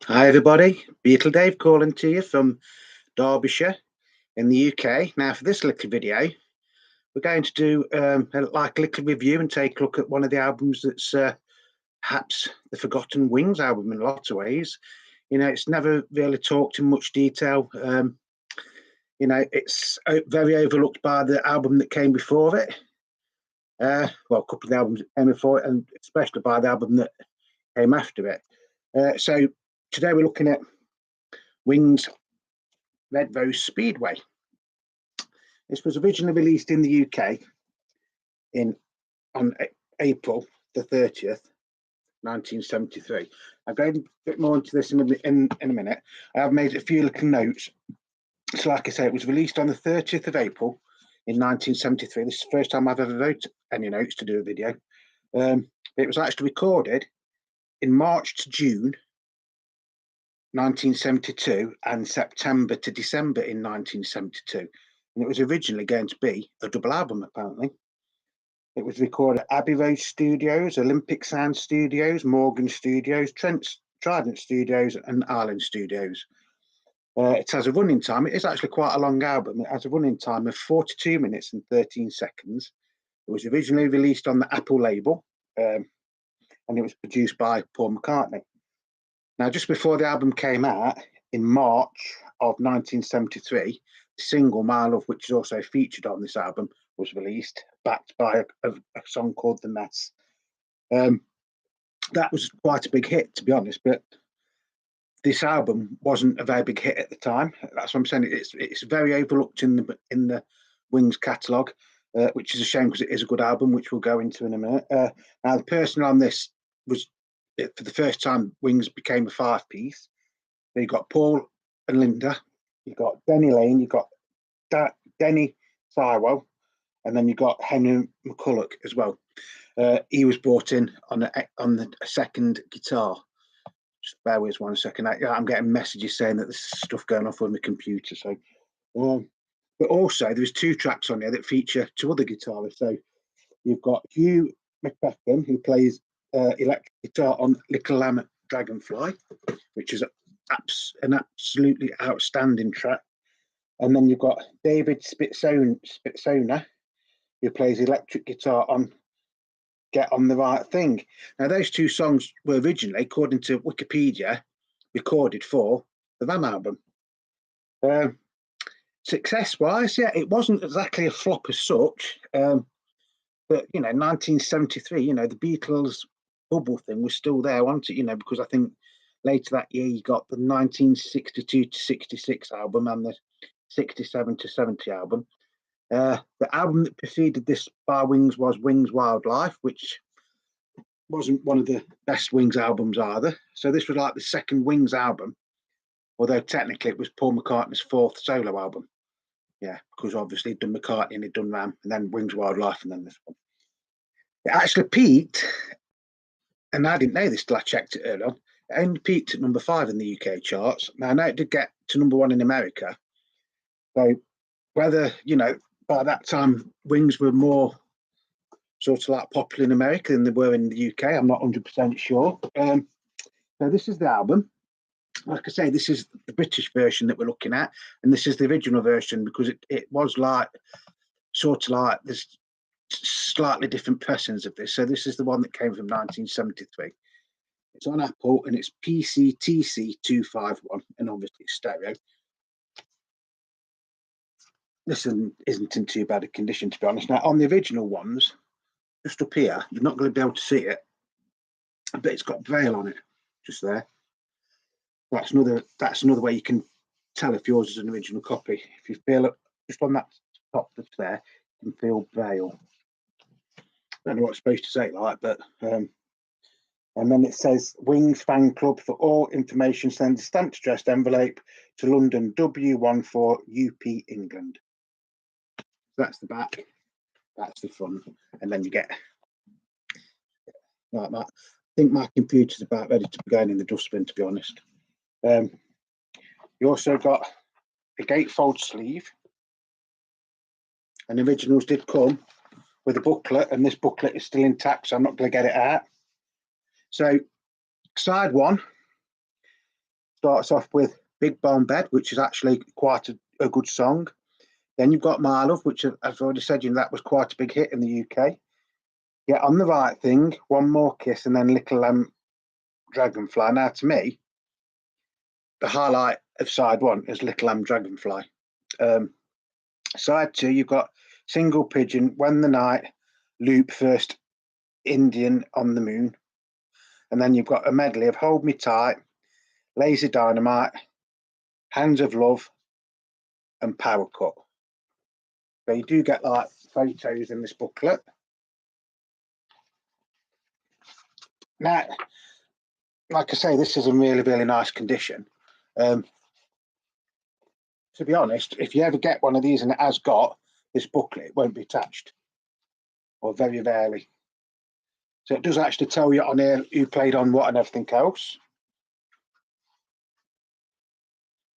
Hi everybody, Beatle Dave calling to you from Derbyshire in the UK. Now for this little video, we're going to do a little review and take a look at one of the albums that's perhaps the Forgotten Wings album in lots of ways. You know, it's never really talked in much detail. It's very overlooked by the album that came before it. Well, a couple of the albums that came before it, and especially by the album that came after it. So today we're looking at Wings Red Rose Speedway. This was originally released in the UK on April the 30th, 1973. I'll go a bit more into this in a minute. I've made a few little notes. So like I say, it was released on the 30th of April in 1973. This is the first time I've ever wrote any notes to do a video. It was actually recorded in March to June 1972 and September to December in 1972. And it was originally going to be a double album, apparently. It was recorded at Abbey Road Studios, Olympic Sound Studios, Morgan Studios, Trident Studios, and Ireland Studios. It has a running time. It is actually quite a long album. It has a running time of 42 minutes and 13 seconds. It was originally released on the Apple label, and it was produced by Paul McCartney. Now, just before the album came out, in March of 1973, the single My Love, which is also featured on this album, was released, backed by a song called The Mess. That was quite a big hit, to be honest, but this album wasn't a very big hit at the time. That's what I'm saying. It's very overlooked in the Wings catalogue, which is a shame because it is a good album, which we'll go into in a minute. Now, the person on this was, for the first time, Wings became a five-piece. So you got Paul and Linda, you got Denny Lane, you got Denny Sywell, and then you got Henry McCulloch as well. He was brought in on the second guitar. Just bear with us 1 second. I'm getting messages saying that there's stuff going off on the computer. So, but also there's two tracks on there that feature two other guitarists. So you've got Hugh McBeckham, who plays electric guitar on Little Lamb Dragonfly, which is an absolutely outstanding track. And then you've got David Spitzona, who plays electric guitar on Get on the Right Thing. Now, those two songs were originally, according to Wikipedia, recorded for the Ram album. Success-wise, yeah, it wasn't exactly a flop as such, but, 1973, the Beatles bubble thing was still there, wasn't it? Because I think later that year you got the 1962 to 66 album and the 67 to 70 album. The album that preceded this by Wings was Wings Wildlife, which wasn't one of the best Wings albums either. So this was like the second Wings album, although technically it was Paul McCartney's fourth solo album. Yeah, because obviously he'd done McCartney and he'd done Ram, and then Wings Wildlife, and then this one. It actually peaked, and I didn't know this till I checked it earlier on. It only peaked at number 5 in the UK charts. Now, I know it did get to number 1 in America. So whether, by that time Wings were more sort of like popular in America than they were in the UK, I'm not 100% sure. So this is the album. Like I say, this is the British version that we're looking at, and this is the original version because it was like sort of like this slightly different pressings of this. So this is the one that came from 1973. It's on Apple and it's PCTC251, and obviously it's stereo. This isn't in too bad a condition, to be honest. Now, on the original ones, just up here, you're not going to be able to see it, but it's got Braille on it, just there. That's another way you can tell if yours is an original copy. If you feel it just on that top that's there, you can feel Braille. I don't know what it's supposed to say like, but and then it says Wings Fan Club. For all information, send a stamped addressed envelope to London W14 UP England. That's the back, that's the front, and then you get like that. I think my computer's about ready to be going in the dustbin, to be honest. You also got a gatefold sleeve, and originals did come with a booklet, and this booklet is still intact, so I'm not going to get it out. So side 1 starts off with Big Barn Bed, which is actually quite a good song. Then you've got My Love, which I've already said, that was quite a big hit in the UK. Get On the Right Thing, One More Kiss, and then Little Lamb Dragonfly. Now, to me, the highlight of side one is Little Lamb Dragonfly. Side two, you've got Single Pigeon, When the Night, Loop, First Indian on the Moon. And then you've got a medley of Hold Me Tight, Lazy Dynamite, Hands of Love, and Power Cut. So you do get like photos in this booklet. Now, like I say, this is in really, really nice condition. To be honest, if you ever get one of these and it has got this booklet, it won't be attached, or very rarely. So it does actually tell you on here who played on what and everything else.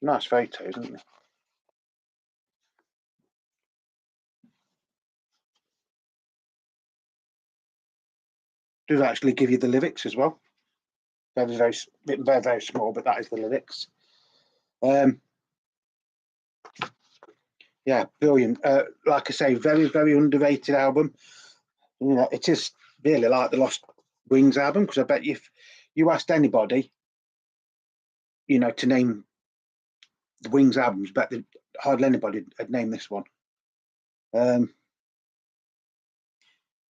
Nice photos, isn't it? Does actually give you the lyrics as well. Very, very, very small, but that is the lyrics. Yeah, brilliant. Like I say, very, very underrated album. It is really like the Lost Wings album, because I bet if you asked anybody, to name the Wings albums, I bet hardly anybody had named this one.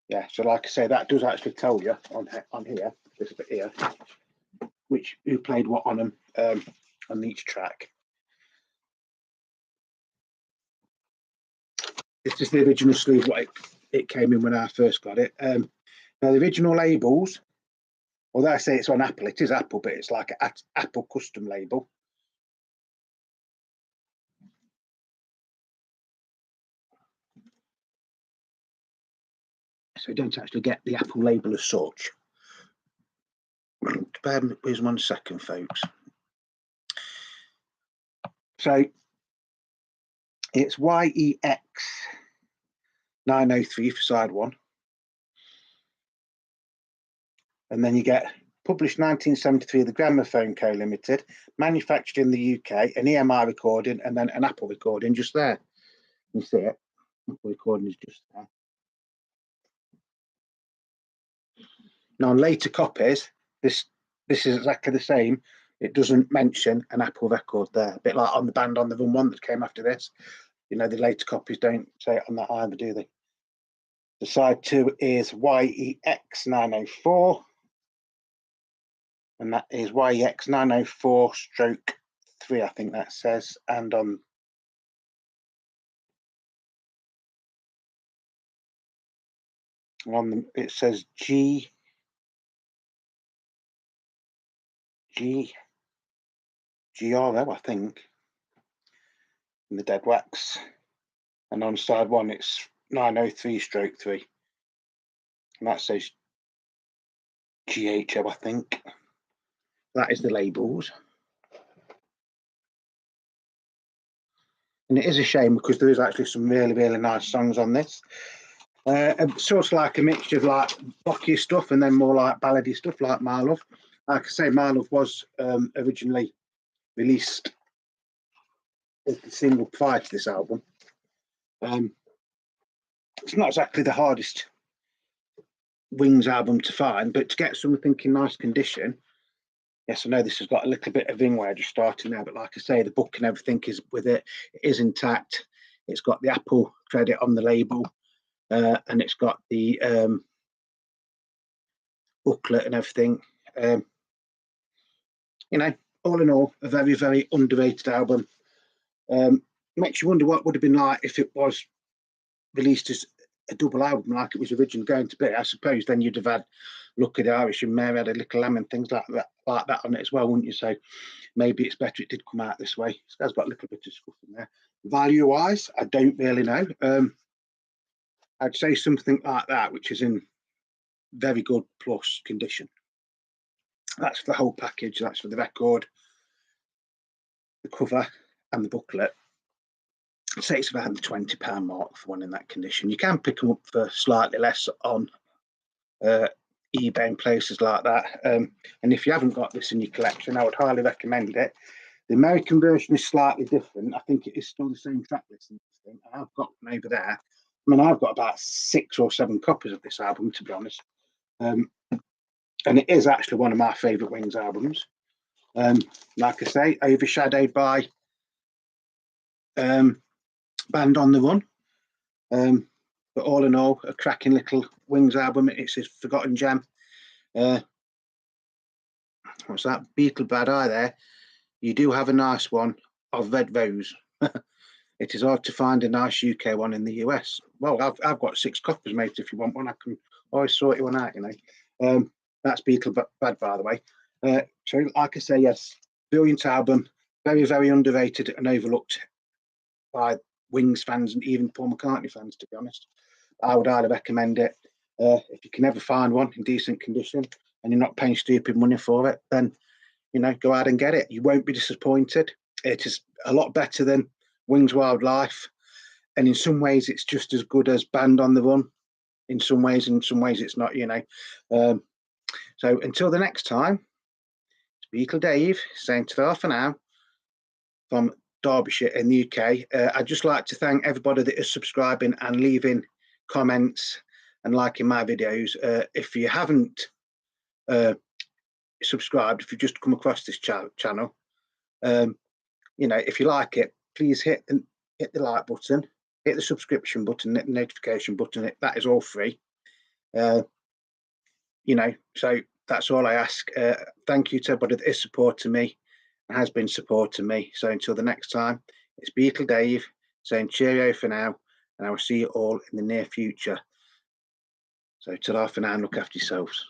Yeah, so like I say, that does actually tell you on here, this bit here, who played what on them on each track. This is the original sleeve, what it came in when I first got it. Now the original labels, although I say it's on Apple, it is Apple, but it's like an Apple custom label. So you don't actually get the Apple label as such. Bear with me 1 second, folks. So it's YEX 903 for side one. And then you get published 1973, the Gramophone Co. Limited, manufactured in the UK, an EMI recording, and then an Apple recording just there. You see it? Apple recording is just there. Now, on later copies, this is exactly the same. It doesn't mention an Apple record there, a bit like on the Band on the Run one that came after this. The later copies don't say it on that either, do they? The side two is YEX 904. And that is YEX 904 stroke 3, I think that says. And on it says GRO, I think, in the dead wax. And on side one, it's 903 stroke 3. And that says GHO, I think. That is the labels. And it is a shame because there is actually some really, really nice songs on this. Sort of like a mixture of like rocky stuff and then more like ballady stuff like My Love. Like I say, My Love was originally released as the single prior to this album. It's not exactly the hardest Wings album to find, but to get something in nice condition. Yes, I know this has got a little bit of wingwear just starting now, but like I say, the book and everything is with it. It is intact. It's got the Apple credit on the label, and it's got the booklet and everything. All in all, a very, very underrated album. Makes you wonder what would have been like if it was released as a double album like it was originally going to be. I suppose then you'd have had Look at the Irish and Mary Had a Little Lamb and things like that on it as well, wouldn't you? So maybe it's better it did come out this way. It's got a little bit of stuff in there. Value wise, I don't really know. I'd say something like that, which is in very good plus condition. That's for the whole package. That's for the record, the cover, and the booklet. I'd say it's around the £20 mark for one in that condition. You can pick them up for slightly less on eBay and places like that. And if you haven't got this in your collection, I would highly recommend it. The American version is slightly different. I think it is still the same track listing. I've got one over there. I mean, I've got about 6 or 7 copies of this album, to be honest. And it is actually one of my favourite Wings albums. Like I say, overshadowed by Band on the Run. But all in all, a cracking little Wings album. It's a forgotten gem. What's that? Beatle Bad Eye there. You do have a nice one of Red Rose. It is hard to find a nice UK one in the US. Well, I've got 6 copies, mate. If you want one, I can always sort you one out, you know. That's Beatle Bad, by the way. So, like I say, yes, brilliant album. Very, very underrated and overlooked by Wings fans and even Paul McCartney fans, to be honest. I would highly recommend it. If you can ever find one in decent condition and you're not paying stupid money for it, then, you know, go out and get it. You won't be disappointed. It is a lot better than Wings Wildlife, and in some ways it's just as good as Band on the Run. In some ways it's not, you know. So until the next time, it's Beatle Dave saying ta-ra for now from Derbyshire in the UK. I'd just like to thank everybody that is subscribing and leaving comments and liking my videos. If you haven't subscribed, if you've just come across this channel, you know, if you like it, please hit the like button, hit the subscription button, hit the notification button. That is all free. You know, so that's all I ask. Thank you to everybody that is supporting me and has been supporting me. So until the next time, it's Beatle Dave saying cheerio for now, and I will see you all in the near future. So ta-ra for now and look after yourselves.